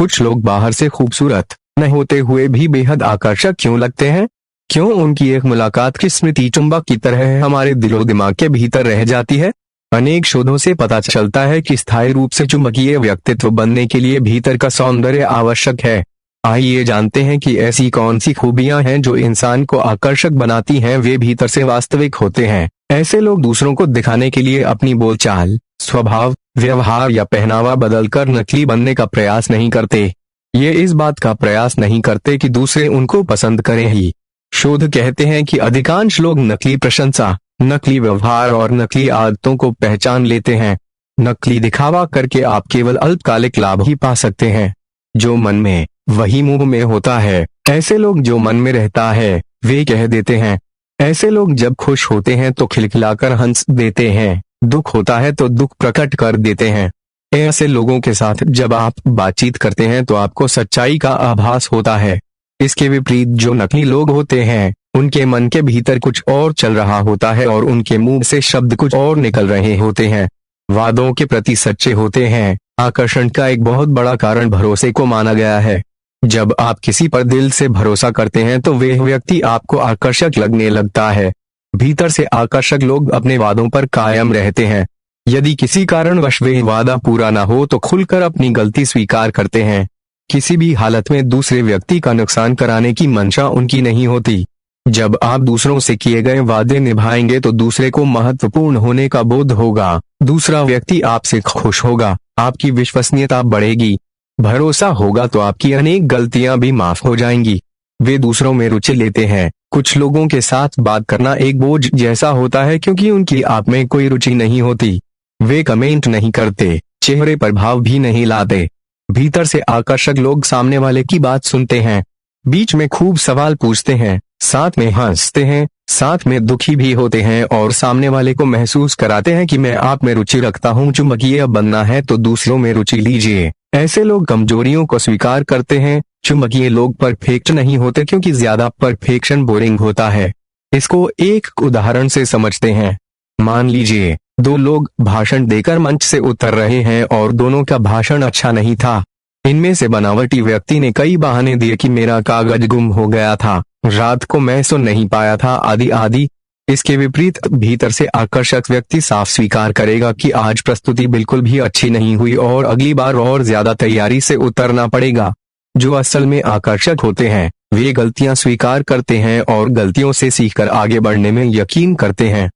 कुछ लोग बाहर से खूबसूरत न होते हुए भी बेहद आकर्षक क्यों लगते हैं? क्यों उनकी एक मुलाकात की स्मृति चुंबक की तरह हमारे दिलो दिमाग के भीतर रह जाती है? अनेक शोधों से पता चलता है कि स्थायी रूप से चुंबकीय व्यक्तित्व बनने के लिए भीतर का सौंदर्य आवश्यक है। आइए जानते हैं कि ऐसी कौन सी खूबियां हैं जो इंसान को आकर्षक बनाती हैं। वे भीतर से वास्तविक होते हैं। ऐसे लोग दूसरों को दिखाने के लिए अपनी बोलचाल, स्वभाव, व्यवहार या पहनावा बदलकर नकली बनने का प्रयास नहीं करते। ये इस बात का प्रयास नहीं करते कि दूसरे उनको पसंद करें ही। शोध कहते हैं कि अधिकांश लोग नकली प्रशंसा, नकली व्यवहार और नकली आदतों को पहचान लेते हैं। नकली दिखावा करके आप केवल अल्पकालिक लाभ ही पा सकते हैं। जो मन में वही मुंह में होता है। ऐसे लोग जो मन में रहता है वे कह देते हैं। ऐसे लोग जब खुश होते हैं तो खिलखिलाकर हंस देते हैं, दुख होता है तो दुख प्रकट कर देते हैं। ऐसे लोगों के साथ जब आप बातचीत करते हैं तो आपको सच्चाई का आभास होता है। इसके विपरीत जो नकली लोग होते हैं उनके मन के भीतर कुछ और चल रहा होता है और उनके मुंह से शब्द कुछ और निकल रहे होते हैं। वादों के प्रति सच्चे होते हैं। आकर्षण का एक बहुत बड़ा कारण भरोसे को माना गया है। जब आप किसी पर दिल से भरोसा करते हैं तो वह व्यक्ति आपको आकर्षक लगने लगता है। भीतर से आकर्षक लोग अपने वादों पर कायम रहते हैं। यदि किसी कारणवश वे वादा पूरा ना हो तो खुलकर अपनी गलती स्वीकार करते हैं। किसी भी हालत में दूसरे व्यक्ति का नुकसान कराने की मंशा उनकी नहीं होती। जब आप दूसरों से किए गए वादे निभाएंगे तो दूसरे को महत्वपूर्ण होने का बोध होगा। दूसरा व्यक्ति आपसे खुश होगा, आपकी विश्वसनीयता बढ़ेगी। भरोसा होगा तो आपकी अनेक गलतियां भी माफ हो जाएंगी। वे दूसरों में रुचि लेते हैं। कुछ लोगों के साथ बात करना एक बोझ जैसा होता है क्योंकि उनकी आप में कोई रुचि नहीं होती। वे कमेंट नहीं करते, चेहरे पर भाव भी नहीं लाते। भीतर से आकर्षक लोग सामने वाले की बात सुनते हैं, बीच में खूब सवाल पूछते हैं, साथ में हंसते हैं, साथ में दुखी भी होते हैं और सामने वाले को महसूस कराते हैं कि मैं आप में रुचि रखता हूँ। चुंबकीय बनना है तो दूसरों में रुचि लीजिए। ऐसे लोग कमजोरियों को स्वीकार करते हैं। चुंबकीय लोग परफेक्ट नहीं होते क्योंकि ज्यादा परफेक्शन बोरिंग होता है। इसको एक उदाहरण से समझते हैं। मान लीजिए दो लोग भाषण देकर मंच से उतर रहे हैं और दोनों का भाषण अच्छा नहीं था। इनमें से बनावटी व्यक्ति ने कई बहाने दिए कि मेरा कागज गुम हो गया था, रात को मैं सो नहीं पाया था, आदि आदि। इसके विपरीत भीतर से आकर्षक व्यक्ति साफ स्वीकार करेगा कि आज प्रस्तुति बिल्कुल भी अच्छी नहीं हुई और अगली बार और ज्यादा तैयारी से उतरना पड़ेगा। जो असल में आकर्षक होते हैं वे गलतियां स्वीकार करते हैं और गलतियों से सीखकर आगे बढ़ने में यकीन करते हैं।